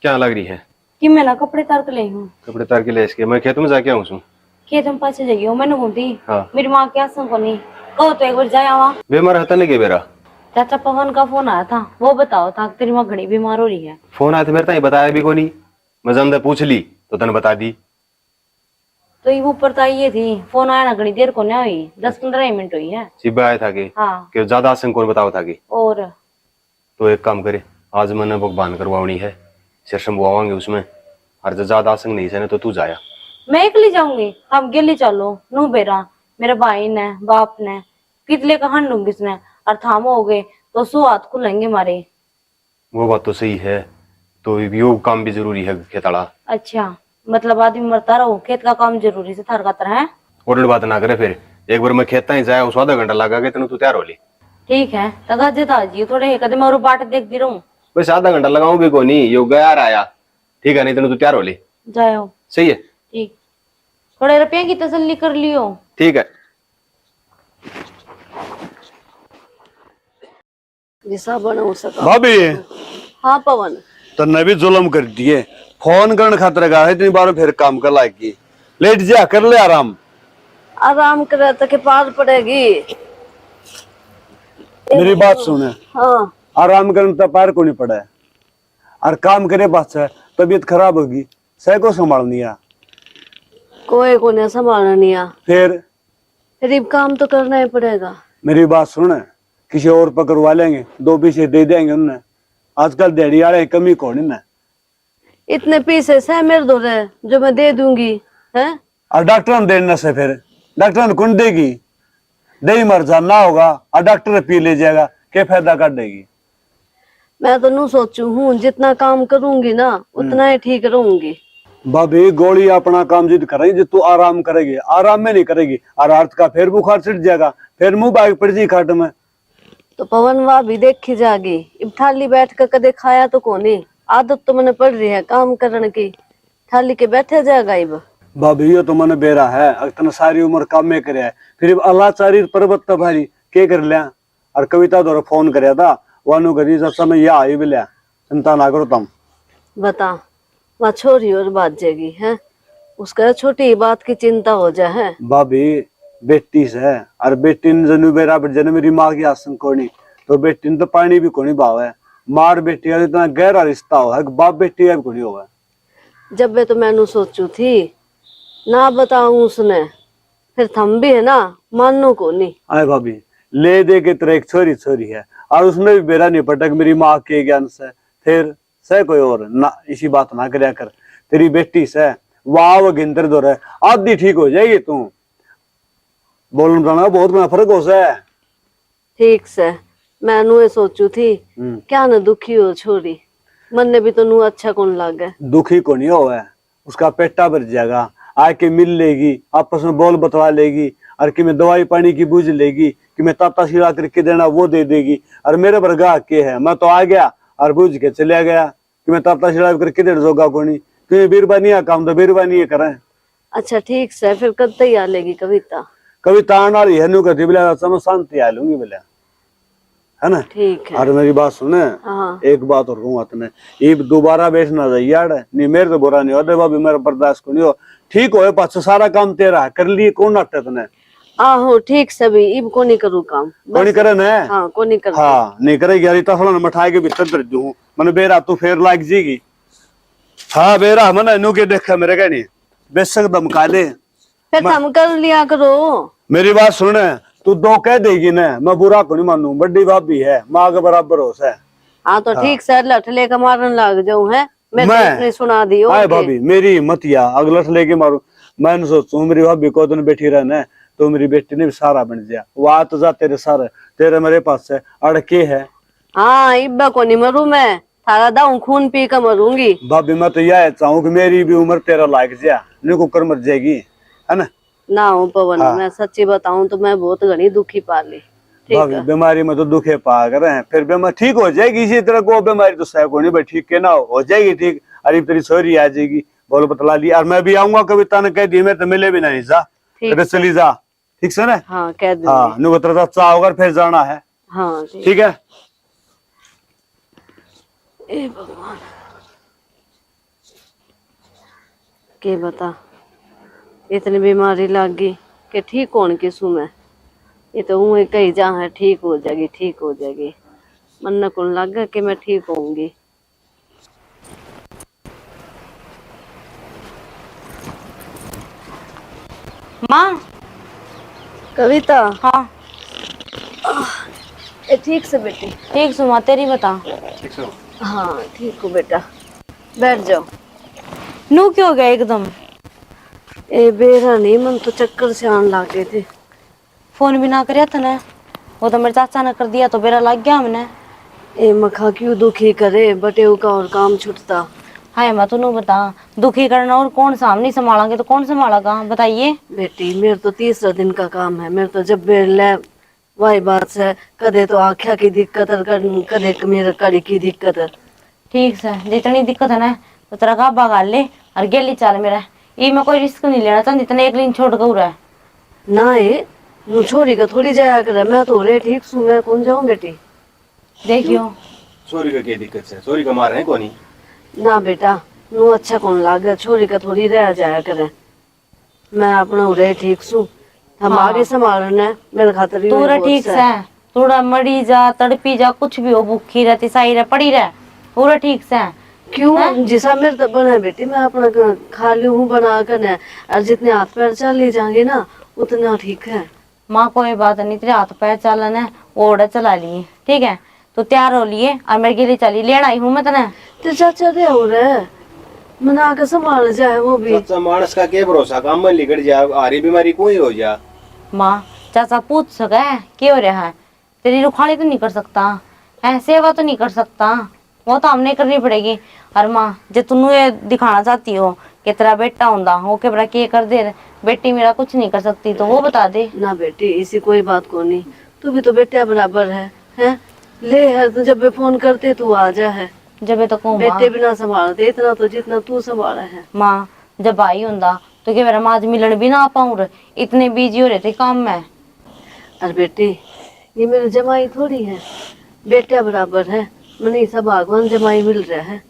क्या लग रही है कि मैं ना कपड़े तार के ले हूँ। कपड़े तार के ले इसके मैं खेत में जाके आऊँ छू। खेत में पाछे जगी हूँ मैंने घूमती। हाँ मेरी माँ क्या को नहीं कहो तो एक बार जाए आवा। बीमार हता नहीं के बेरा चाचा पवन का फोन आया था, वो बताओ था तेरी माँ घड़ी बीमार हो रही है। फोन आया था मेरे ताई बताया भी को नहीं। मैं जमदा पूछ ली तो तने बता दी। तो ये ऊपर तो ये थी, फोन आया ना घड़ी देर को नहीं हुई, 10-15 मिनट हुई है। सिब्बा आया था के हाँ कि ज्यादा आसन कौन बताओ था के। और तो एक काम करे आज मैंने भगवान करवानी है सिरसम बुआवांगे उसमें और ज्यादा आसन नहीं से तो तू जाया। मैं अकेली जाऊंगी, हम गेली चलो नू बेरा मेरा भाई ने बाप ने कितले का हंड दूंगी इसने और थाम हो गए तो सो हाथ खुलेंगे मारे। वो बात तो सही है तो यो काम भी जरूरी है खेताड़ा। अच्छा मतलब आदमी मरता रहो, खेत का काम जरूरी से थार खातर है। और बात ना करे फिर एक बार मैं खेता ही जाया उस आधा घंटा लगा के तेन तू तैयार हो ली। ठीक है तगा जेता जी थोड़े कदम और बाट देखती रहूं। बस आधा घंटा लगाऊं भी को नहीं यो गया आया ठीक है नहीं तेन तू तैयार हो ली। जाओ सही है ठीक, थोड़े रुपये की तसल्ली कर लियो। ठीक है। जिसा बनो सका भाभी हाँ पवन तन्ने भी जुल्म कर दिए। फोन करने खातर गा इतनी बार फिर काम कर लाएगी। लेट जा कर ले आराम। आराम करे तो के पार पड़ेगी। मेरी बात सुने, हाँ आराम करने तो पार को नहीं पड़ा है और काम करे बात से तबीयत खराब होगी सह को संभालनी है। कोई को नहीं संभालना नहीं आ फिर फिर काम तो करना ही पड़ेगा। मेरी बात सुने, किसी और पकड़वा लेंगे, 2 पैसे दे देंगे उन्हें। आजकल दिहाड़ी वाले कमी कौन है ना। इतने पैसे से मेरे दो रहे जो मैं दे दूंगी है। और डॉक्टर ने देना से फिर डॉक्टर ने कौन देगी, दही मर जाना होगा और डॉक्टर पी ले जाएगा, क्या फायदा कर देगी। मैं तो नू सोचू हूँ जितना काम करूंगी ना उतना ही ठीक रहूंगी। भाभी गोली अपना काम जिद करेगी जो तू आराम करेगी, आराम में नहीं करेगी और रात का फिर बुखार छिट जाएगा, फिर मुंह बाग पड़ जाएगी खाट में। तो पवन वाह भी देखी जागी, इब थाली बैठ कर कदे खाया तो कोनी, आदत तो मैंने पड़ रही है काम करने की, थाली के बैठे जाएगा इब। भाभी ये तो मन बेरा है, इतना सारी उम्र काम में करे है, फिर अल्लाह चारी पर्वत भारी के कर लिया। और कविता द्वारा फोन कराया था वानु करी जब समय यह आई भी लिया, चिंता ना करो तुम। बता वहाँ छोरी और बात जाएगी है, उसका छोटी बात की चिंता हो जाए है। भाभी बेटी से और बेटी ने जनु बेरा जन मेरी माँ की आसन कोनी तो बेटी ने तो पानी भी कोनी भाव है। मार बेटी का इतना गहरा रिश्ता हो है, बाप बेटी का भी कोनी हुआ। जब वे तो मैंने सोचू थी ना बताऊं उसने, फिर थम भी है ना मानो को नहीं। आए भाभी ले दे के तरह एक छोरी छोरी है और उसमें भी बेरा नहीं पटक मेरी माँ के ज्ञान से, फिर से कोई और ना इसी बात ना करया कर। तेरी बेटी से वाह वो गिनतर दो रहे आधी ठीक हो जाएगी तू। बोलना बहुत बड़ा फर्क हो सा है। ठीक से मैनू ये सोचू थी क्या न दुखी हो छोरी, मन ने भी तो नू अच्छा कौन लागे। दुखी को नहीं हो है, उसका पेटा भर जाएगा, आके मिल लेगी, आपस में बोल बतवा लेगी और कि मैं दवाई पानी की बूझ लेगी कि मैं ताता शिरा करके देना वो दे देगी। और मेरे बरगा के है मैं तो आ गया और बूझ के चले गया कि मैं ताता शिरा करके दे जोगा को नहीं, क्योंकि बीरबानी है काम तो बीरबानी है करें। अच्छा ठीक से फिर कब तैयार लेगी कविता। कविता आने वाली है, नु कहती बोले समय शांति आ लूंगी बोले, है ना। ठीक है और मेरी बात सुने, हाँ एक बात और कहूँ तने, ये दोबारा बैठना चाहिए नहीं, मेरे तो बुरा नहीं हो भाभी, मेरा बर्दाश्त को नहीं हो। ठीक हो पाछो सारा काम तेरा कर लिए कौन नाटक तने। आहो ठीक सभी इब को नहीं करूँ काम कोनी करे न। हाँ को नहीं करूँ। हाँ नहीं करेगी यार, इतना थोड़ा मठाए के भीतर दर दूं मन बेरा तू फेर लाग जीगी। हाँ बेरा मन नु के देखा मेरे का नहीं बेशक धमका ले फिर थम कर लिया करो। मेरी बात सुन, तू 2 कह देगी ना मैं बुरा को नहीं मानू, बड़ी भाभी है माँ के बराबर हो से। हाँ तो ठीक से लठले का मारन लग जाऊं है मैं सुना दियो। आए भाभी मेरी हिम्मत या अगला लेके मारू। मैंने सोचू मेरी भाभी को दिन बैठी रहना तो मेरी बेटी ने भी सारा बन जाया, वहां तो जा तेरे सारे तेरे मेरे पास से अड़के है। हाँ इब्बा को नहीं मरू मैं, थारा दाऊ खून पी कर मरूंगी। भाभी मैं तो यह चाहूँ कि मेरी भी उम्र तेरा लायक जा नहीं कुकर मर जाएगी, है ना। ना हो पवन हाँ। मैं सच्ची बताऊं तो मैं बहुत घनी दुखी पाली। भाभी बीमारी में तो दुखे पा कर रहे हैं, फिर बीमारी ठीक हो जाएगी। इसी तरह को बीमारी तो सह को नहीं भाई ठीक के ना हो जाएगी ठीक। अरे तेरी छोरी आ जाएगी बोलो बतला ली, और मैं भी आऊंगा कविता ने कह दी मैं तो मिले भी नहीं जा चली जा, ठीक से ना। हाँ कह दूंगी। हाँ नुकतरा चाह होगा फिर जाना है। हाँ ठीक है। ए भगवान के बता इतनी बीमारी लग गई कि ठीक होने की सू मैं ये तो ऊँ कही जा है ठीक हो जाएगी ठीक हो जाएगी। मन को लगा कि मैं ठीक होंगी। माँ। कविता हाँ ए ठीक से बेटी। ठीक सुमा, तेरी बता। हाँ ठीक हो बेटा, बैठ जाओ। नू क्यों हो गया एकदम? ए बेरा नहीं, मन तो चक्कर से आने लगे थे। फोन भी ना करया था ना, वो तो मेरे चाचा ने कर दिया तो बेरा लग गया हमने। ए मखा क्यों दुखी करे, बटे का और काम छुटता। हाय मैं तू बता, दुखी करना और कौन सामने संभालेंगे तो कौन संभालेगा बताइए। बेटी मेरे तो तीसरा दिन का काम है, मेरे तो जब ले वही बात से कदे तो आख्या की दिक्कत है, कदे मेरे कड़ी की दिक्कत है। ठीक से जितनी दिक्कत है ना तो तेरा का भगा ले और गेली चाल मेरा। ये मैं कोई रिस्क नहीं लेना चाहती, इतने एक दिन छोड़ कर रहा है ना ये वो छोरी का थोड़ी जाया करे, मैं तो रे ठीक सू, मैं कौन जाऊं बेटी। देखियो सोरी का क्या दिक्कत है? सोरी का मार है कोनी? ना बेटा नू अच्छा कौन लागे, छोरी का थोड़ी रह जाया करे, मैं अपना रे ठीक सू। हम हाँ। आगे संभालना मेरे खातर ही तूरा बहुत ठीक सा से थोड़ा मरी जा तड़पी जा कुछ भी हो, भूखी रहती सही रह पड़ी रह, पूरा ठीक से। क्यों जिसा मेरे तो बना है बेटी, मैं अपना खा ली हूँ बना कर न, और जितने हाथ पैर चल ले जाएंगे ना उतना ठीक है। माँ कोई बात नहीं, तेरे हाथ पैर चलन है ओढ़े चला लिए, ठीक है तो तैयार हो लिए और मेरे गिली चली लेना आई हूँ मैं तने। तेरे चाचा रे हो रहे मना के संभाल जाए वो भी। सच्चा मानस का क्या भरोसा, काम में लिगड़ जा, आरी बीमारी कोई हो जा। माँ चाचा पूछ सके क्या हो रहा है, तेरी रुखाली तो नहीं कर सकता है, सेवा तो नहीं कर सकता, वो तो हमने करनी पड़ेगी। और माँ जो तुम ये दिखाना चाहती हो कि तेरा बेटा होंदा वो के बड़ा के कर दे, बेटी मेरा कुछ नहीं कर सकती तो वो बता दे। ना बेटी इसी कोई बात को नहीं, तू भी तो बेटा बराबर है हैं? ले है तो जब भी फोन करते तू आ जा है, जब तो कहूँ बेटे बिना संभालते इतना तो जितना तू संभाला है। माँ जब आई होंदा तो क्या मेरा माँ मिलन भी ना आ पाऊँ, इतने बिजी हो रहे थे काम में। अरे बेटी ये मेरे जमाई थोड़ी है, बेटा बराबर है, मनी सब भगवान जमाई मिल रहा है।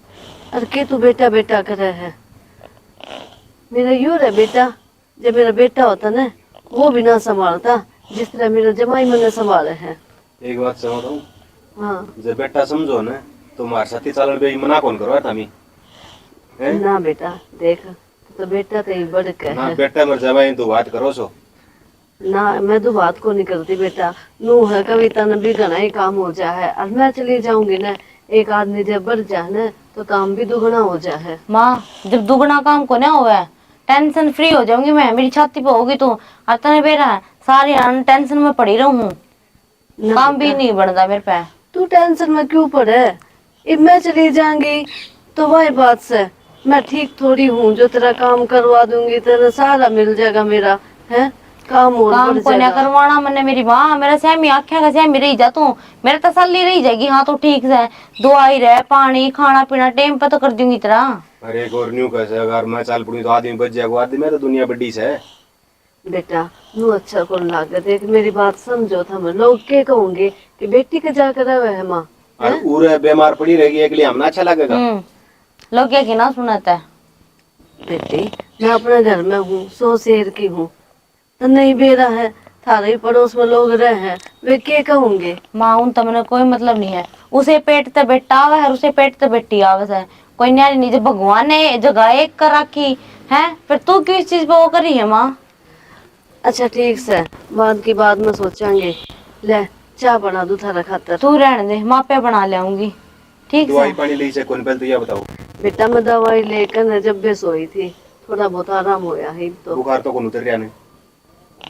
अरे के तू बेटा बेटा करे है, मेरा यूर है बेटा, जब मेरा बेटा होता ना वो भी ना संभालता जिस तरह मेरा जमाई मैंने संभाले है। एक बात समझ हूँ, हाँ जब बेटा समझो ना तुम्हारे साथी चालन पे मना कौन करो थामी हैं? ना बेटा देख तो बेटा तो ही बढ़ के ना है बेटा मर जाए तो बात करो सो। ना, मैं तो बात को नहीं करती बेटा, नू है कविता ने भी घना ही काम हो जा है, और मैं चली जाऊंगी ना एक आदमी जब बढ़ जाए ना तो काम भी दुगना हो जा है। माँ जब दुगना काम को ना हुआ टेंशन फ्री हो जाऊंगी मैं, मेरी छाती पे होगी तो अतने बेरा है सारी टेंशन में पड़ी रहूं, काम भी नहीं बनता मेरे पे। तू टेंशन में क्यों पड़े, अब मैं चली जाऊंगी तो वही बात से मैं ठीक थोड़ी हूँ, जो तेरा काम करवा दूंगी तेरा सारा मिल जाएगा मेरा है, काम और काम बढ़ को ना जाएगा। करवाना मैंने मेरी माँ मेरा सहमी आख्या का सहमी रही जा तू, मेरा तसल्ली रही जाएगी। हाँ तो ठीक है दवाई रह पानी खाना पीना टाइम पे तो कर दूंगी तेरा। अरे एक और न्यू कैसे अगर मैं चाल पड़ी तो आदमी बच जाएगा, आदमी में तो दुनिया बड़ी से है। बेटा नू अच्छा को लागे, देख मेरी बात समझो था, मैं लोग के कहूंगे कि बेटी के जाकर रहे है माँ और पूरे बीमार पड़ी रहेगी एक लिए हमना अच्छा लगेगा। लोग क्या की ना सुनाता है। बेटी मैं अपने घर में हूँ, 100 शेर की हूँ, तो नहीं बेरा है थारे ही पड़ोस में लोग रहे हैं वे के कहूंगे। माँ उन तमने कोई मतलब नहीं है, उसे पेट ते बेटा आवे है उसे पेट ते बेटी आवे है, कोई न्यारी नहीं, जब भगवान ने जगह एक कर रखी है फिर तू क्यों इस चीज पे वो करी है माँ। अच्छा ठीक से बाद की बात में सोचांगे, ले चाय बना दूं थारा खातर। तू रहने दे माँ पे बना ले आऊंगी ठीक दवाई है। पानी ली से कौन पहले तो ये बताओ। बेटा मैं दवाई लेकर न जब भी सोई थी थोड़ा बहुत आराम होया है, तो बुखार तो कौन उतर रहा नहीं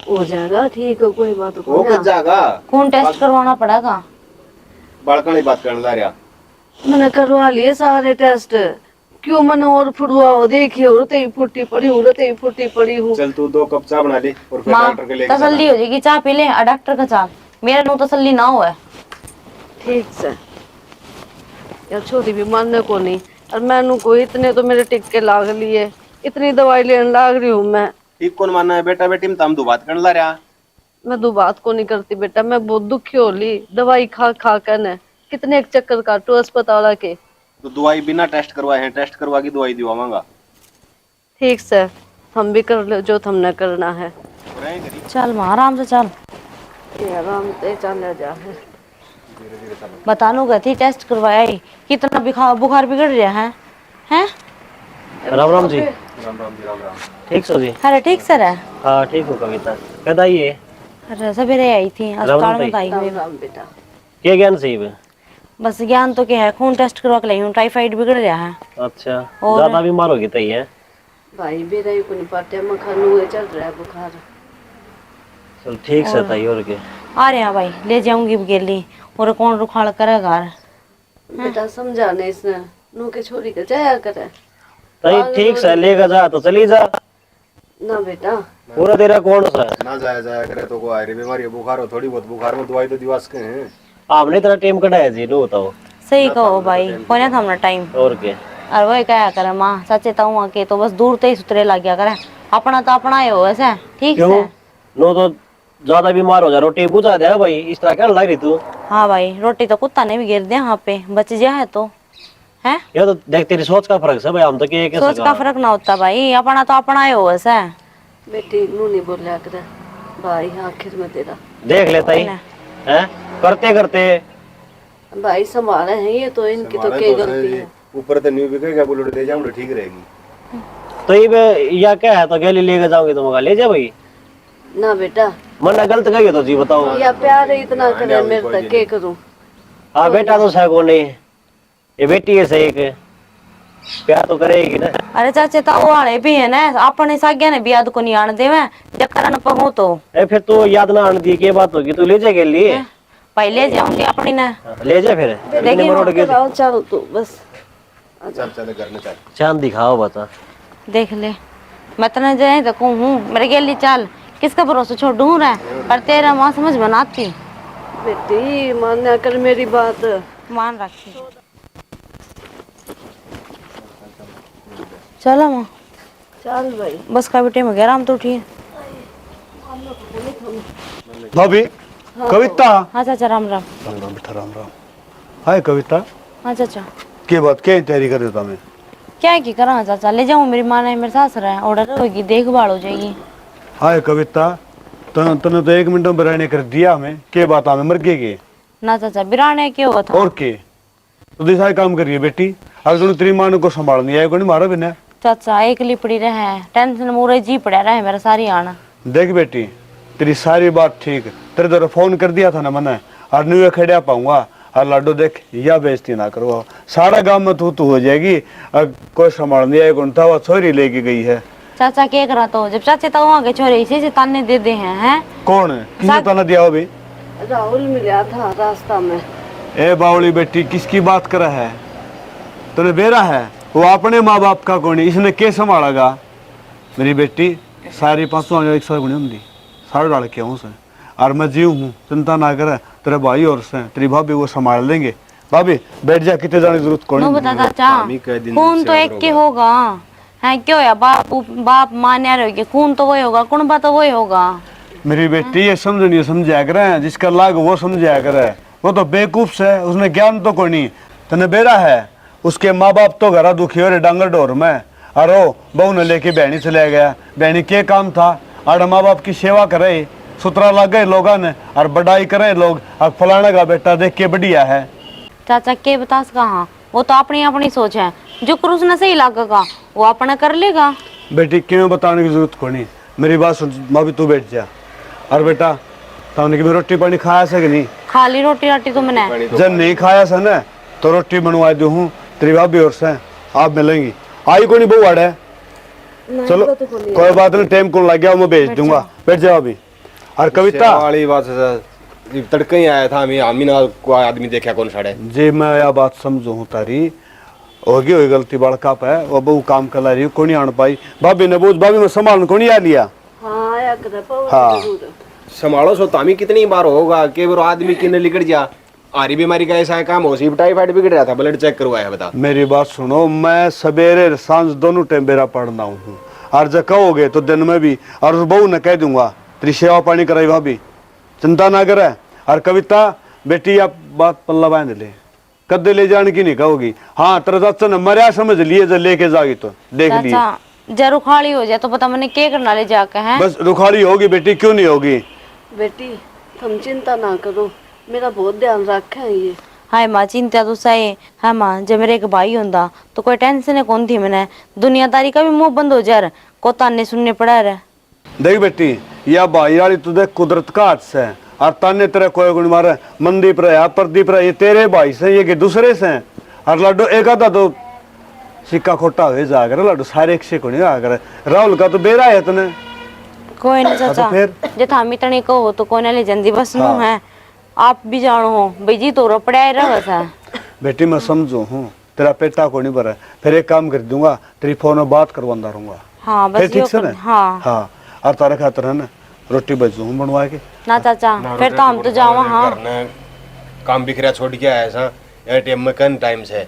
हो जाएगा ठीक है कोई बात वो नहीं। कब जाएगा? खून टेस्ट करवाना पड़ेगा। बालकनी बात करने ला रहा मैंने करवा लिए सारे टेस्ट, क्यों मैंने और फुटवा हो देखी उड़ते ही फुटी पड़ी उड़ते ही फुटी पड़ी हूँ। चल तू 2 कप चाय बना ले और फिर माँ डॉक्टर के लेके तसल्ली हो जाएगी, चाय पी ले और डॉक्टर का चाल, मेरा नो तसल्ली ना हो है। ठीक से यार छोरी भी मानने को नहीं, और मैनू को इतने तो मेरे टिक्के लाग लिए, इतनी दवाई लेने लाग रही हूँ मैं। ठीक कौन मानना है बेटा बेटी में तो हम दो बात करने ला रहा। मैं दो बात को नहीं करती बेटा, मैं बहुत दुखी हो ली दवाई खा खा कर न, कितने एक चक्कर काटो अस्पताल के। तो दवाई बिना टेस्ट करवाए हैं, टेस्ट करवा के दवाई दिवावांगा। ठीक से हम भी कर लो जो हमने करना है। चल माँ आराम से चल। ये आराम से चला जा है। बतानू गई थी टेस्ट करवाया ही, कितना बुखार बिगड़ रहा है हैं? राम राम जी। राम राम जी, राम राम। ठीक सो जी। अरे ठीक सर है। हाँ ठीक हो कविता। कद आई है? अरे सवेरे आई थी अस्पताल में, आई हुई। राम बेटा। क्या ज्ञान सही है? बस ज्ञान तो क्या है, खून टेस्ट करवा के लाई हूँ, टाइफाइड बिगड़ रहा है। अच्छा, और? ज्यादा बीमार होगी तई है? भाई मेरा ही कोई पाटे में खानू चल रहा है बुखार। चल ठीक से तई और के आ रहे हैं भाई, ले जाऊंगी बगेली, और कौन रुखाड़ करेगा। बेटा समझाने इसने नू के छोरी के जाया करे। तई ठीक से लेकर जा तो चली जा। ना बेटा पूरा तेरा कौन सा? ना जाया जाया करे तो को आ रही बीमारी है, बुखार हो थोड़ी बहुत, बुखार में दवाई तो दिवा सके हैं। आपने तेरा टाइम कटाया जी, लो बताओ। सही कहो भाई, कोने था हमने टाइम। और के और वही क्या करे माँ, सच्चे ताऊ के तो बस दूर ते ही सुतरे लग गया करे, अपना तो अपना ही हो ऐसे। ठीक क्यों? से नो तो ज्यादा बीमार हो जा, रोटी बुझा दे भाई, इस तरह क्या लग रही तू? हाँ भाई, रोटी तो कुत्ता ने भी गिर दिया यहाँ पे, बच गया है तो है। ये तो देख तेरी सोच का फर्क है भाई, हम तो के सोच का फर्क ना होता भाई, अपना तो अपना ही हो ऐसे। बेटी नू नहीं बोलिया करे भाई, आखिर में तेरा देख लेता ही हैं, करते करते भाई संभाले हैं ये तो, इनकी तो क्या गलती है। ऊपर तो न्यू बिकेगा, बुलेट दे जाऊं तो ठीक रहेगी। तो ये या क्या है, तो गली लेके जाओगे तुम, ले जा भाई। ना बेटा मन गलत कही तो जी बताओ। या प्यार इतना करे मेरे तक के करूं। हाँ बेटा तो सह को नहीं, ये बेटी है सही के, प्यार तो करेगी ना। अरे चाचे ताऊ वाले भी है ना, अपने साग्या ने भी याद को नहीं आने देवे, जब करन पर हो तो ए फिर तो याद ना आने दी, के बात होगी, तू ले जा के लिए पहले जाऊंगी अपनी ने। ले जा फिर। देखिए मरोड़ के चलो तू बस चल चल करने चल। चांद दिखाओ बता। देख ले, मैं तो जाए तो कहूँ मेरे गेली चल, किसका भरोसा छोड़ू रहा, पर तेरा माँ समझ बनाती। बेटी मान्या कर मेरी बात। मान रखी। चलो माँ, चल भाई। बस का बेटे में गया, राम तो उठिए। भाभी कविता। हाँ चाचा, राम राम। राम राम बेटा, राम राम। हाय कविता, हाँ चाचा। के बात क्या तैयारी कर देता मैं? क्या की करा चाचा, ले जाऊँ, मेरी माँ ने मेरे सास रहा है, ऑर्डर होगी, देखभाल हो जाएगी। हाय कविता, तने तो 1 मिनट में बिराने कर दिया हमें, के बात हमें मर गए ना चाचा, बिराने क्यों हुआ था? और के तो दिशा काम करिए बेटी, अगर तूने तेरी माँ को संभाल नहीं आया को नहीं मारा बिना। चाचा एक लिपड़ी रहे, टेंशन मुरे जी पड़ा रहे मेरा सारी आना। देख बेटी, तेरी सारी बात ठीक, तेरे द्वारा फोन कर दिया था ना मैंने, और नहीं खड़ा पाऊंगा, और लाडो देख या बेइज्जती ना करो, सारा गांव में तू हो जाएगी, कोई संभाल नहीं आया कौन था, वो छोरी लेके गई है। चाचा क्या करा तो, जब चाचे तो वहाँ के छोरे इसे से ताने दे दे हैं। कौन है, किसने ताना दिया हो भाई? राहुल मिला था रास्ता में। ए बावली बेटी, किसकी बात कर है? तूने बेरा है, वो अपने माँ बाप का कौन है, इसने क्या संभालेगा? मेरी बेटी सारी 500 गुणी होंगी, सारे डाल के हूँ से, और मैं जीव हूँ, चिंता ना करे, तेरे भाई और से तेरी भाभी वो संभाल लेंगे। भाभी बैठ जा, कितने जाने की जरूरत कौन नो है? बता चाचा, खून तो एक के होगा है, क्यों या बाप मान्या रहोगे, खून तो वही होगा, कुणबा तो वही होगा। मेरी बेटी ये समझ नहीं समझाया करे, जिसका लाग वो समझाया करे, वो तो बेवकूफ है, उसने ज्ञान तो कोई नहीं। तने बेरा है, उसके माँ बाप तो घरा दुखी हो रहे डांगर डोर में, और वो बहू ने लेके बहनी चले गया, बहनी के काम था, और माँ बाप की सेवा करे, सुतरा लग गए लोगों ने, और बड़ाई करे लोग, और फलाने का बेटा देख के बढ़िया है। चाचा के बता कहा, वो तो अपनी अपनी सोच है, जो क्रूस ने सही लगेगा वो अपना कर लेगा। बेटी क्यों बताने की जरूरत को नहीं, मेरी बात सुन, भाभी तू बैठ जा। और बेटा तुमने कि रोटी पानी खाया से कि नहीं? खाली रोटी राटी तो मैंने जब नहीं खाया से ना तो रोटी बनवा दू हूँ, तेरी भाभी और से आप मिलेंगी, आई को नहीं बहु आड़ है। चलो कोई बात नहीं, टाइम कौन लग गया मैं भेज दूंगा, बैठ जाओ अभी। और कविता वाली बात तड़के ही आया था, हम ही ना कोई आदमी देखा कौन साड़े जी, मैं यह बात समझू हूँ तारी, होगी हुई गलती बड़का पे, वो बहु काम कर रही को नहीं आन पाई, भाभी ने बोझ भाभी में संभाल को नहीं आ लिया। हाँ आया करे हाँ। जरूर। संभालो सो तामी कितनी बार होगा कि वो आदमी किन्ने लिकड़ जा, आरी बीमारी का ऐसा काम हो सी, टाइफाइड बिगड़ रहा था, ब्लड चेक करवाया बता। मेरी बात सुनो, मैं सवेरे सांझ दोनों टाइम बेरा पढ़ना हूँ, और जब कहोगे तो दिन में भी, और बहू ने कह दूंगा तेरी सेवा पानी कराई भाभी, चिंता ना करे। और कविता बेटी आप बात पल्ला बांध ले, कदे ले जाने की नहीं कहोगी। हाँ तेरा चाचा ने मरिया समझ लिए, जब लेके जागी तो देख लिए। चाचा जब रुखाली हो जाए तो पता मैंने क्या करना ले जाके है। बस रुखाली होगी बेटी, क्यों नहीं होगी? बेटी तुम चिंता ना करो, मेरा बहुत ध्यान रखा है ये। हाय माँ चिंता तो सही है माँ, जब मेरे एक भाई होंदा तो कोई टेंशन कौन थी मैंने, दुनियादारी का भी मुंह बंद हो जा को ताने सुनने पड़ा रहा। देख बेटी, या भाई वाली तो देख कुदरत का हाथ से, और ताने तेरे कोई गुण मारे मनदीप रहा प्रदीप रहा, ये तेरे भाई से, ये के दूसरे से। और लड्डू एक आधा तो सिक्का खोटा हो जाकर लड्डू सारे एक से को नहीं आकर। राहुल का तो बेरा है तने। कोई नहीं तो चाचा, फिर? जे थामी तने को हो तो कोई ना ले जंदी बस नू है। आप भी जानो हो भाई जी तो पड़ा रहा बस है। बेटी मैं समझू हूँ, तेरा पेटा को नहीं भरा, फिर एक काम कर दूंगा, तेरी फोन में बात करवांदा रहूंगा। हाँ फिर बस ठीक से ना? हाँ हाँ, और तारे खातर है ना रोटी बजू हूँ बनवा के। ना चाचा फिर तो हम तो जावा। हाँ काम बिखरा छोड़ के आया सा एटीएम में कन टाइम से,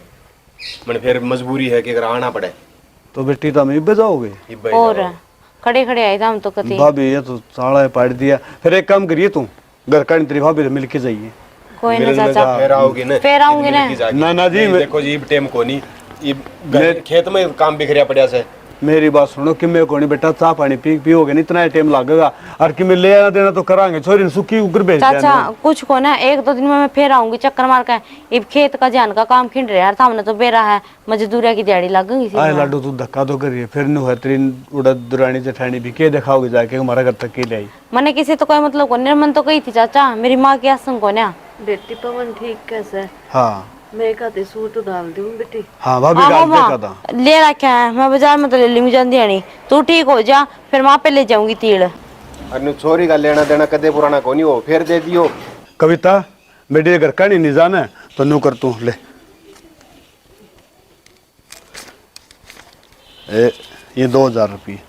मैंने फिर मजबूरी है कि अगर आना पड़े तो बेटी तो हम जाओगे? इब्बे और खड़े खड़े आए थे हम तो कति। भाभी ये तो साड़ा पाड़ दिया। फिर एक काम करिए, तू घर का तेरी भाभी से मिलके जाइए। कोई ना चाचा फिर आओगे ना, फिर आऊंगी ना। ना ना जी, नहीं, देखो जी इब टेम को नहीं, इब खेत में काम बिखरिया पड़ा से। मेरी बात सुनो कि मैं को नहीं बेटा, चाह पानी पियोगे नहीं इतना टाइम लगेगा, और कि मैं ले आना देना तो करांगे, छोरी ने सुखी उगर भेज चाचा देना। कुछ को ना एक दो दिन में मैं फिर आऊंगी चक्कर मार के। इब खेत का जान का काम खिंड रहा यार, सामने तो बेरा है, मजदूरिया की दिहाड़ी लग गई आए सी। लाडू तू धक्का तो करिए, फिर नु है तेरी उड़ा दुरानी जेठानी भी के दिखाओगे जाके हमारा घर तक के ले आई। मैंने किसी तो कोई मतलब को निर्मन तो कही थी चाचा, मेरी माँ की आसंग को ना। बेटी पवन ठीक कैसे? हाँ मैं कहते सूट डाल दूं बेटी। हाँ भाभी हाँ, डाल माँ, देखा था। ले रखा है, मैं बाजार में तो ले लूंगी जान दिहाड़ी। तू ठीक हो जा, फिर वहाँ पे ले जाऊंगी तीड़। अरे छोरी का लेना देना कदे पुराना कोनी हो, फिर दे दियो। कविता बेटी घर का नहीं जाना है तो नू कर तू ले। ये 2000 रुपये।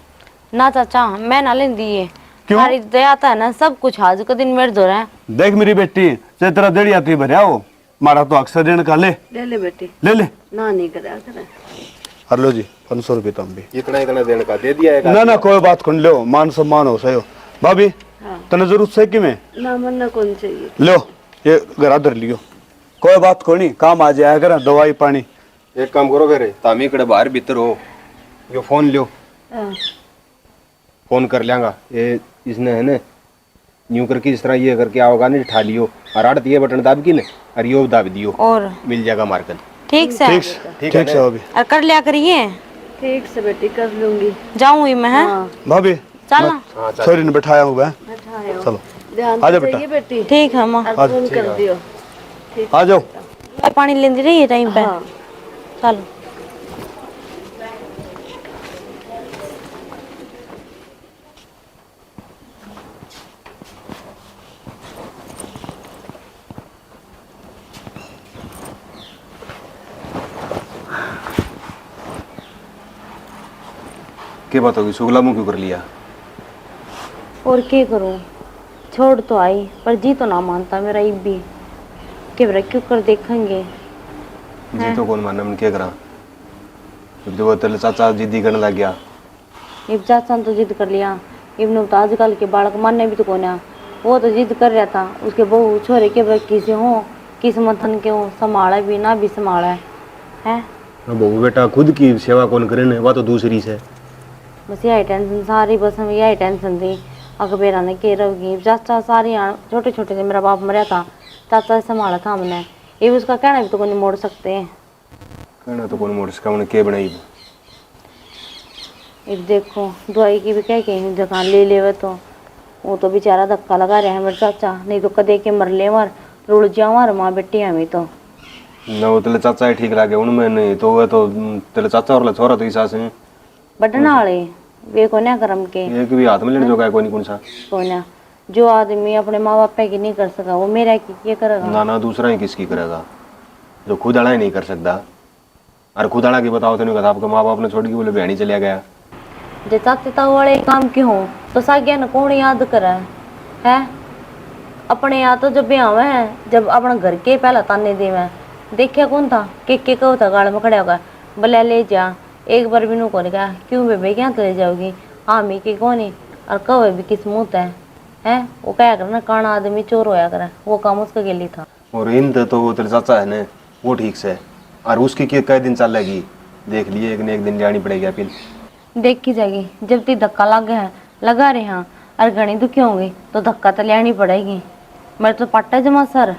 ना चाचा मैं ना लें दिए, क्यों? हमारी दया आता है ना सब कुछ आज का दिन मेरे दो रहा है। देख मेरी बेटी, चाहे तेरा देड़ी आती भरिया हो, मारा तो अक्सर देने का ले ले बेटी, ले ले। ना नहीं करा करे। हर लो जी 500 रुपये तुम भी। इतना इतना देने का दे दिया है। ना ना कोई बात कौन लो, मान सम्मान हो सही हो। भाभी हाँ। तने जरूरत से कि मैं ना मन कौन चाहिए। लो ये घर धर लियो, कोई बात को नहीं, काम आ जाएगा कर दवाई पानी। एक काम करो फिर, तामी कड़े बाहर भीतर हो, यो फोन लियो, हाँ। फोन कर लेंगा। ये इसने है ना यूं करके इस तरह ये करके आओगा नहीं ठा लियो, और आड़ दिए बटन दाब की ना, और यो दाब दियो, और मिल जाएगा मार्केट। ठीक से ठीक है भाभी। और कर लिया करिए। ठीक से बेटी कर लूंगी। जाऊंगी मैं है। हाँ भाभी चल ना। छोरी ने बैठाया हुआ है, बैठाया चलो ध्यान आजा से बेटा। चाहिए बेटी। ठीक है माँ, और फोन कर दियो। आ जाओ। पानी लेंदी रही टाइम पे। हाँ चलो क्या बात होगी, शुगला मुंह क्यों कर लिया? और क्या करूं, छोड़ तो आई पर जी तो ना मानता मेरा इब भी। क्या क्यों कर देखेंगे। जी तो कौन माना, क्या करा? जब वो तेरे चाचा जिद्दी करने लग गया, इब चाचा ने तो जिद कर लिया। इब ने तो आजकल के बालक मानने भी तो कौन है, वो तो जिद कर रहा था। उसके बहू छोरे के भाई किसी हो किस मतन के हो, संभाला भी ना भी संभाला है। बहू बेटा खुद की सेवा कौन करे ना, वह तो दूसरी से। बस यही टेंशन सारी, बस हमें यही टेंशन थी अकबेरा ने के रहोगी। चाचा सारी छोटे छोटे से मेरा बाप मरा था, चाचा संभाला था हमने। ये उसका कहना भी तो कोई नहीं मोड़ सकते। कहना तो कौन मोड़ सका, उन्हें क्या बनाई। अब देखो दवाई की भी कह के दुकान ले ले, तो वो तो बेचारा धक्का लगा रहे हैं मेरे चाचा, नहीं तो कदे के मर ले मर रुड़ जाओ और माँ बेटी हमें तो ना। वो तेरे चाचा ही ठीक लगे उनमें, नहीं तो वह तो तेरे चाचा और छोरा तो इस से बटना वाले वे को ना करम के एक भी हाथ में लेने जो का कौन कौन सा। को ना जो आदमी अपने माँ बाप की नहीं कर सका वो मेरा की ये करेगा। ना ना दूसरा ही किसकी करेगा, जो खुद अड़ा ही नहीं कर सकता। और खुद अड़ा की बताओ तो नहीं कहता, आपके माँ बाप ने छोड़ के बोले बहनी चलिया गया। जे चाचे ताऊ वाले काम क्यों हो तो साग्या न कौन याद करे है। अपने यहाँ तो जब ब्याह है, जब अपना घर के पहला ताने दे में देखा कौन था के कहो था गाड़ में खड़ा होगा भले ले जा। एक बार भी नू कौन कहा क्यों बेबे क्या तो ले जाओगी, हाँ मी के कौन और कहो भी किस मुँह है। वो क्या करना काना आदमी चोर होया करे, वो काम उसका गेली था। और इन तो वो तेरे चाचा है ना वो ठीक से, और उसकी कई दिन चलेगी, देख लिए एक न एक दिन जानी पड़ेगी। फिर देखी जाएगी जब ती धक्का लग गया है लगा रहे हाँ और घनी दुखी होंगी तो धक्का तो लेनी पड़ेगी। मेरे तो पट्टा जमा सर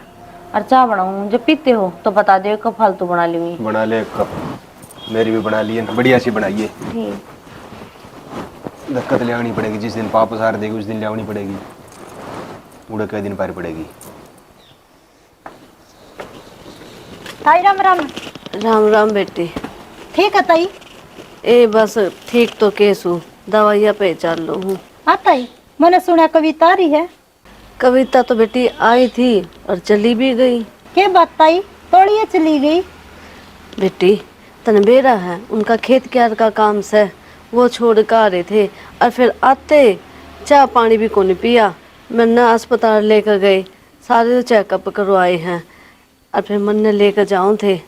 और चाय बनाऊं जब पीते हो तो बता दो कब फालतू बना लूंगी। बना ले एक कप, मेरी भी बना लिए, बढ़िया सी बनाइए। ठीक। धक्का तो लेनी पड़ेगी, जिस दिन वापस आ देगी उस दिन लेनी पड़ेगी, उड़े कई दिन पार पड़ेगी। ताई राम राम। राम राम बेटी। ठीक है ताई। ए बस ठीक तो केसू दवाइयाँ पे चल लो हूँ। हाँ ताई, मैंने सुना कविता आ रही है। कविता तो बेटी आई थी और चली भी गई। के बात ताई, तोड़िए चली गई। बेटी तन बेरा है उनका खेत क्यार का काम से वो छोड़ कर आ रहे थे और फिर आते चाय पानी भी को नहीं पिया। मैंने अस्पताल लेकर गए, सारे चेकअप करवाए हैं और फिर मन ने लेकर जाऊँ थे।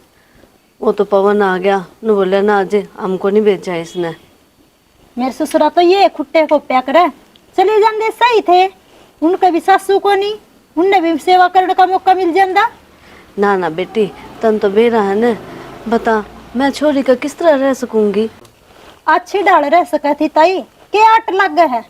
वो तो पवन आ गया न बोले ना आज हमको नहीं भेजा इसने। मेरे ससुरा तो ये खुट्टे को प्या करे चले जाते सही थे, उनके भी सासू को नहीं, उनने भी सेवा करने का मौका मिल जाता। ना ना बेटी तन तो बेरा है न, बता मैं छोरी का किस तरह रह सकूंगी। अच्छी डाल रह सका थी ताई, के आट लग गए है।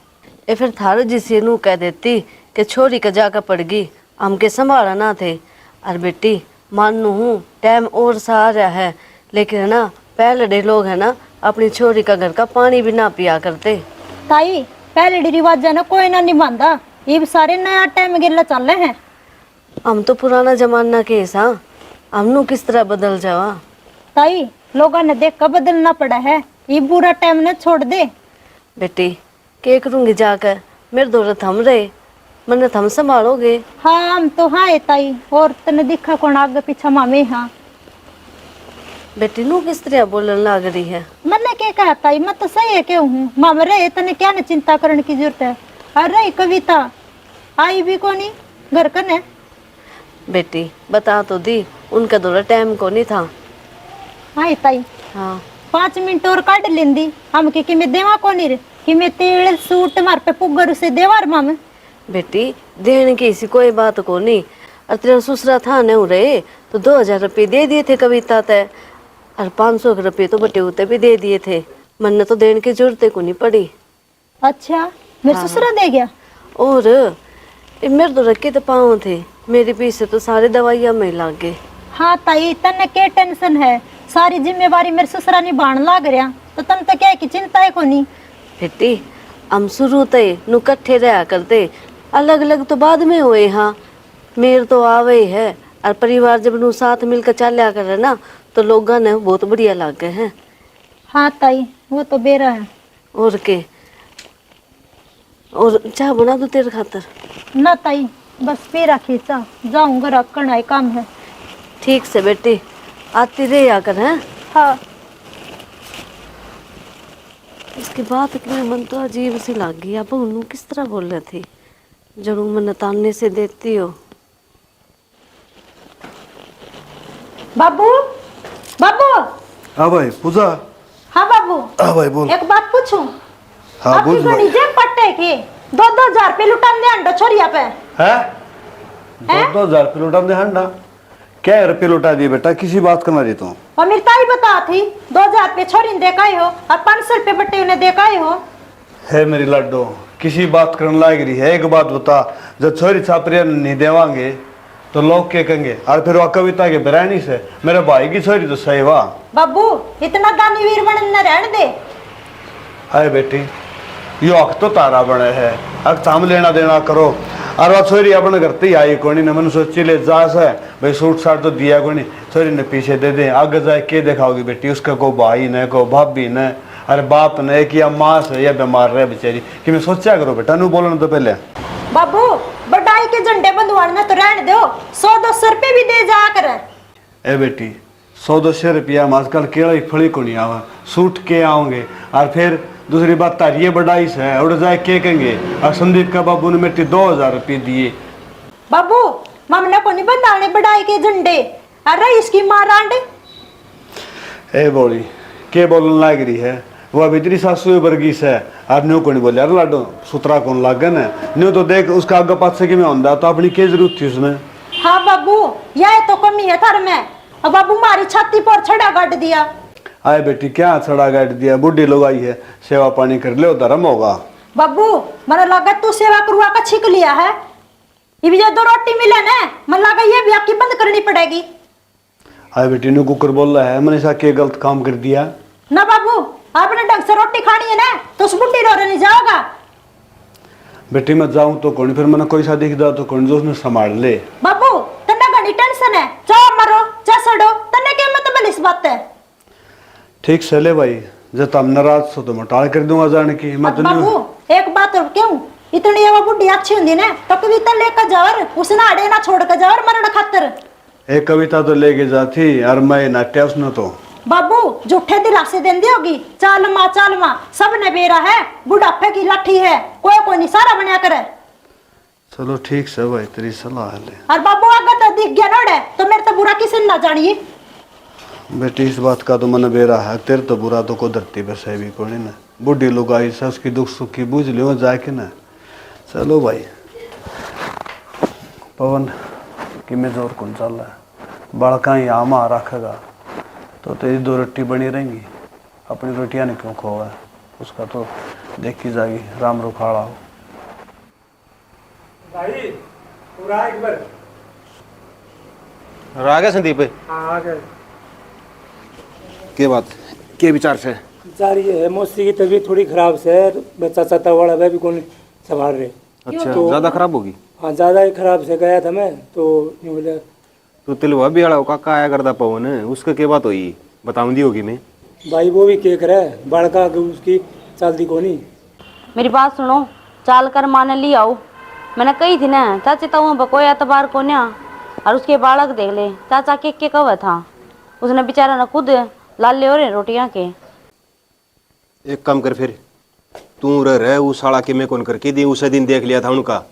ए फिर थारो जिसे नू कह देती कि छोरी का जाकर पड़गी, हमके संभाला ना थे। और बेटी मानू हूँ टाइम और सा आ रहा है, लेकिन है ना पहले डे लोग है ना अपनी छोरी का घर का पानी भी ना पिया करते। ताई पहले रिवाज ना कोई ना निभांदा, ये भी सारे नया टाइम गिरला चल रहे हैं। हम तो पुराना जमाना के सा, हमनू किस तरह बदल जावा। ताई लोगों ने देख कर बदलना पड़ा है, ये बुरा टाइम ने छोड़ दे। बेटी के करूँगी जाकर, मेरे दौरे थम रहे, मन थम संभालोगे। हाँ हम तो हाँ है ताई, और तने दिखा कौन आगे पीछा मामे। हाँ बेटी नू किस तरह बोलने लग रही है। मैंने क्या कहा ताई, मैं तो सही है क्यों हूँ मामा रहे, तने क्या न चिंता करने की जरूरत है। अरे कविता आई भी को नहीं घर कने। बेटी बता तो दी उनका दौरा टाइम को नहीं था। हाँ ताई हाँ 5 मिनट और काट लेंदी हम कि मैं देवा को नहीं रे कि मैं तेल सूट मार पे पुगर से देवार मामे। बेटी देने की इसी कोई बात को नहीं, और तेरा ससुरा था न रहे तो 2000 रुपये दे दिए थे कविता तय, और 500 रुपये तो बटे होते भी दे दिए थे। मन ने तो देने की जरूरत को नहीं पड़ी। अच्छा मेरे ससुरा दे गया। और मेरे तो रखे तो पाँव थे, मेरे पीछे तो सारे दवाइयाँ में लग गए। हाँ ताई तने क्या टेंशन है, सारी जिम्मेवारी मेरे ससुरा निभान लाग रहा, तो तन तो क्या की चिंता है को नहीं। बेटी हम शुरू तय नु कट्ठे रहा करते, अलग अलग तो बाद में हुए। हाँ मेरे तो आवे है, और परिवार जब नु साथ मिलकर चलिया करे ना तो लोगों ने बहुत बढ़िया लागे हैं। हाँ ताई वो तो बेरा है। और के और चाय बना दो तेरे खातर। ना ताई बस पेरा खींचा जाऊंगा, रखना है काम है। ठीक से बेटी आती रहे आकर हैं। हाँ इसके बाद कि मन तो अजीब सी लग गई। अब उन्होंने किस तरह बोल रही थी, जरूर मन ताने से देती हो। बाबू बाबू। हाँ भाई पूजा। हाँ बाबू। हाँ भाई बोल। एक बात पूछूं। हाँ आपकी बोल गणी जे पट्टे की 2-2 हजार पे लुटान दे अंडो छोरिया पे। है 2-2 हजार रुपये लौटा दे हंडा। क्या रुपये लौटा दिए बेटा, किसी बात करना रही तू। और मेरी ताई बता थी 2000 पे छोरी ने देखाई हो और 500 रुपये बट्टे उन्हें देखाई हो। है मेरी लड्डू किसी बात करने लायक रही है। एक बात बता, जब छोरी छापरिया नहीं देवांगे तो लोग क्या कहेंगे। और फिर वह कविता के बरानी से मेरे भाई की छोरी तो सही वाह। बाबू इतना दानीवीर बनने रहने दे। हाय बेटी यो हक तो तारा बने है, हक ताम लेना देना करो। और वह छोरी अपने घर ते आई कोनी ने, मैंने सोची ले जा से भाई सूट साट तो दिया कोनी, छोरी ने पीछे दे दे। आगे जाए के दिखाओगी बेटी, उसका को भाई ने को भाभी ने अरे बाप ने कि माँ से या बीमार रहे बेचारी कि मैं सोचा करो बेटा नू बोलने तो पहले। बाबू बटाई के झंडे बंधवाने तो रहने दो, 100-200 रुपये भी दे जा कर। ए बेटी 100-200 रुपया में आजकल केड़ा फड़ी को नहीं आवा, सूट के आओगे। और फिर दूसरी बात तारिये बढ़ाई से उड़ जाए के कहेंगे। और संदीप का बाबू ने मेरे 2000 रुपये दिए। बाबू मामला को नहीं बंधाने बटाई के झंडे, अरे इसकी माँ रांडे। ए बोली के बोलने लग रही है, वो अभी तेरी सासू वर्गी से और न्यू को नहीं बोले। अरे लाडो सुतरा कौन लागे न, न्यू तो देख उसका आगे पास से कि मैं होंदा तो अपनी क्या जरूरत थी उसने। हाँ बाबू यह तो कमी है थार में। अब बाबू मारी छाती पर छड़ा गड़ दिया। आए बेटी क्या छड़ा गाड़ दिया, बुढ़ी लोग आई है, सेवा पानी कर ले धर्म होगा। बाबू मैंने लगा तू सेवा करवा का छीक लिया है, ये भी जो 2 रोटी मिले ना, मन लगा ये भी आपकी बंद करनी पड़ेगी। आए बेटी ने कुकर बोल रहा है, मैंने ऐसा क्या गलत काम कर दिया? ना बाबू आपने ढंग से रोटी खानी है ना तो उस बुढ़ी रोने नहीं जाओगा। बेटी मैं जाऊं तो कौन, फिर मैंने कोई सा दिखदा तो कौन जो उसने संभाल ले। बाबू तन्ने घनी टेंशन है, चाह मरो चाह सड़ो, तन्ने क्या मतलब इस बात है। ठीक से ले भाई, जब तुम नाराज हो तो मैं टाल कर दूंगा जाने की। मैं तो नहीं बाबू एक बात और क्यों, इतनी वो बुढ़ी अच्छी होंगी ना तो कविता लेकर जाओ, उसने अड़े ना छोड़ कर जाओ मरण खातर। एक कविता तो लेके जाती और मैं नाट्या उसने तो। बाबू झूठे दिलासे देंदी होगी, चाल मां सब ने बेरा है, बुढ़ापे की लाठी है, कोई नहीं सारा बनया करे। चलो ठीक से भाई, तेरी सलाह ले। और बाबू अगर तो दिख गया नोड़े तो मेरे तो बुरा किसी ने ना जानिए। बेटी इस बात का तो मन बेरा है, तेरे तो बुरा तो को धरती पे सही भी कोई ना। बुढ़ी लोग आई से उसकी दुख सुख की बूझ लियो जाके ना। चलो भाई पवन कि मैं जोर कौन चल रहा है, बड़का ही आमा रखेगा तो तेरी 2 रोटी बनी रहेंगी, अपनी रोटियां नहीं क्यों खोवा है, उसका तो देखी जाएगी। राम रुखाड़ा हो भाई पूरा एक बार। आ गया संदीप? हाँ आ गए। के बात के विचार से? जा रही है मौसी की तबीयत थोड़ी खराब से है, बच्चा चाचा वाला वह भी कौन संभाल रहे। अच्छा ज्यादा खराब होगी? हाँ ज़्यादा ही खराब से गया था मैं तो नहीं बोला। तो तिलवा भी अड़ा काका आया करता पवन, उसके के बात हुई बताऊं दी होगी मैं। भाई वो भी केक रहा है, बड़का उसकी चलती को नहीं। मेरी बात सुनो, चाल कर माने ली आओ, मैंने कही थी ना चाची तो वहाँ कोई एतबार को ना। और उसके बालक देख ले, चाचा के कवा था, उसने बेचारा ने खुद लाल ले रहे रोटियां के। एक काम कर फिर, तू रह उस साला के मैं कौन करके दी, उसे दिन देख लिया था उनका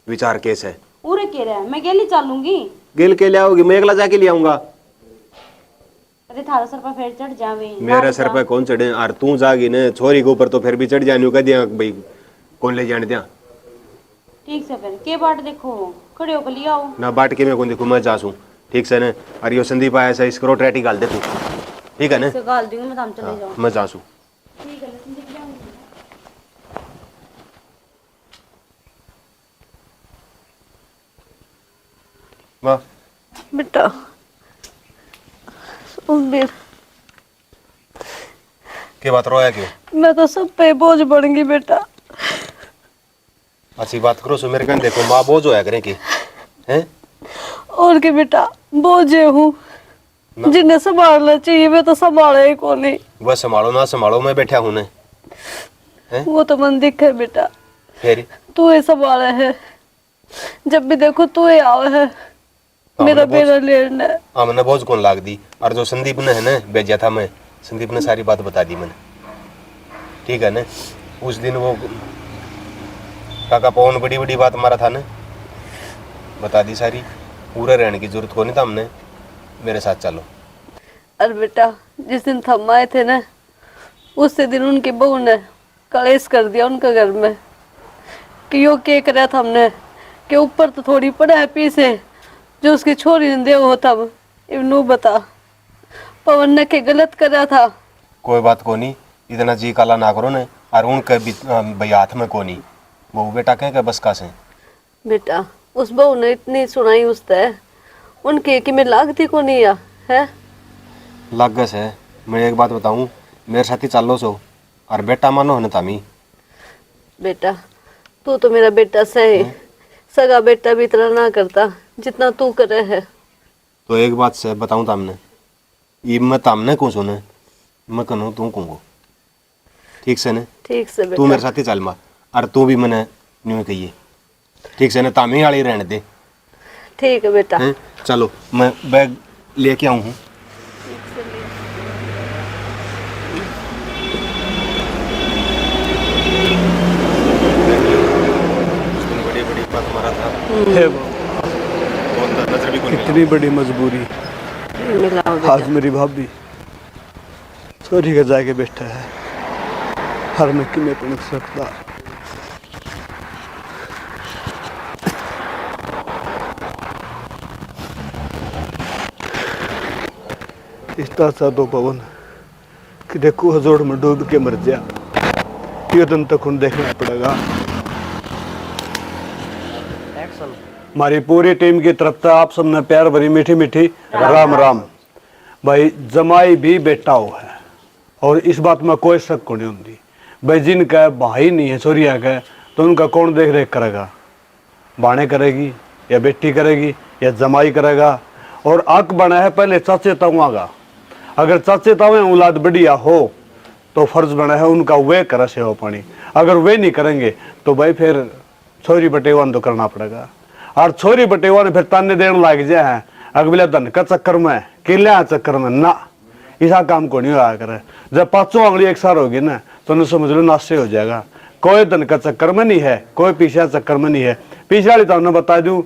विचार कैसे है। पूरे कह रहे मैं गेली चालूंगी, गेल के ले आओगी, मैं एकला जाके ले आऊंगा। अरे थारा सर पर फिर चढ़ जावे। मेरे सर पे कौन चढ़े, और तू जागी न छोरी के ऊपर तो फिर भी चढ़ जाने कह दिया भाई कौन ले जाने दिया। ठीक से फिर के बाट देखो, खड़े होकर ले आओ ना बाट के मैं कौन देखू, मैं जासूं ठीक से न। और यो संदीप आया ऐसा इसको रोटी गाल दे तू, ठीक है ना? से गाल दूंगी मैं, तुम चले जाओ। मैं जासूं। ठीक है संदीप जाऊंगी। वाह बेटा उम्मीद के बात रोया क्यों? मैं तो सब पे बोझ बन गई बेटा। अच्छी बात करो सो मेरे कहने देखो, माँ बोझ होया करें कि हैं? और के बेटा बोझे हूँ, जिन्हें संभालना चाहिए मैं तो संभाला ही को नहीं। वह संभालो ना संभालो, मैं बैठा हूं ने। वो तो मन दिख है बेटा, फिर तू ही संभाला है, जब भी देखो तू ही आवे है मेरा बेरा लेना। हमने बोझ कौन लाग दी, और जो संदीप ने है ना भेजा था, मैं संदीप ने सारी बात बता दी मैंने, ठीक है ना? उस दिन वो काका पवन बड़ी बड़ी बात मारा था ना, बता दी सारी। पूरा रहने की जरूरत को नहीं था, हमने मेरे साथ चलो। अरे बेटा जिस दिन थम आए थे ना, उसी दिन उनकी बहू ने कलेश कर दिया उनके घर में कि यो के करा था हमने, कि ऊपर तो थोड़ी पड़ा है पीछे जो उसकी छोरी ने दे वो तब इवनू बता पवन ने के गलत करा था। कोई बात को नहीं, इतना जी काला ना करो ने, और उनके भाई हाथ में को नहीं, वो बेटा कह बस का से। बेटा उस बहू ने इतनी सुनाई उससे उनके कि मैं लागती को नहीं है लागस है। मैं एक बात बताऊं, मेरे साथ ही चालो सो, और बेटा मानो है ना तामी। बेटा तू तो मेरा बेटा सही, सगा बेटा भी इतना ना करता जितना तू करे है। तो एक बात से बताऊं तामने, ये मैं तामने को सुने, मैं कहूँ तू कहूँ, ठीक से ने? ठीक से तू बेटा मेरे साथ ही चल मार, और तू भी मैंने न्यू कहिए, ठीक से ने? तामी वाली रहने दे। ठीक है बेटा। हैं? चलो मैं बैग लेके आऊँ हूँ। बड़ी बड़ी बात मारा था, हे बाबा, नजर भी कोई नहीं कितनी बड़ी मजबूरी, मिलाओ बेटा। आज मेरी भाभी छोरी का जाके बैठा है, हर में कि मैं पहुंच सकता। इतना सा दो पवन कि देखो हजोड़ में डूब के मर जा, ये दिन तक उन देखना पड़ेगा। एक्शन। हमारी पूरी टीम की तरफ से आप सबने प्यार भरी मीठी मीठी राम राम। भाई जमाई भी बेटा हो है और इस बात में कोई शक को नहीं होती। भाई जिनका भाई नहीं है सोरिया का, तो उनका कौन देख रेख करेगा? बाणे करेगी या बेटी करेगी या जमाई करेगा? और हक बना है पहले चाचे ताऊआ का। अगर चाचे ताऊए औलाद बढ़िया हो तो फर्ज बना है उनका वे करे सेवा पानी। अगर वे नहीं करेंगे तो भाई फिर छोरी बटेवान तो करना पड़ेगा। और छोरी बटेवा ने फिर ताने देने लग जाए अगले धन का चक्कर में, किले चक्कर में ना, ऐसा काम को नहीं होया करे। जब पांचों आंगली एक सार होगी ना तो उन्हें समझ लो नाशे हो जाएगा। कोई धन का चक्कर में नहीं है, कोई पीछे चक्कर में नहीं है। पिछले वाली तो हमने बता दूं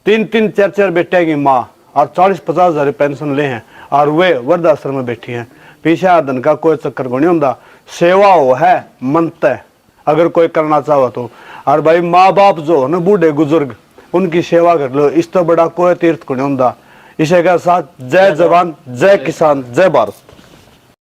3-3 4-4 बेटे की माँ और 40-50 हजार पेंशन ले हैं और वे वृद्धाश्रम में बैठी हैं। पीछे धन का कोई चक्कर को नहीं होता। सेवा हो है मंत है अगर कोई करना चाहो तो। और भाई माँ बाप जो है ना बूढ़े बुजुर्ग, उनकी सेवा कर लो, इस तो बड़ा कोई तीर्थ को नहीं होता। इसे के साथ जय जवान, जय किसान, जय भारत।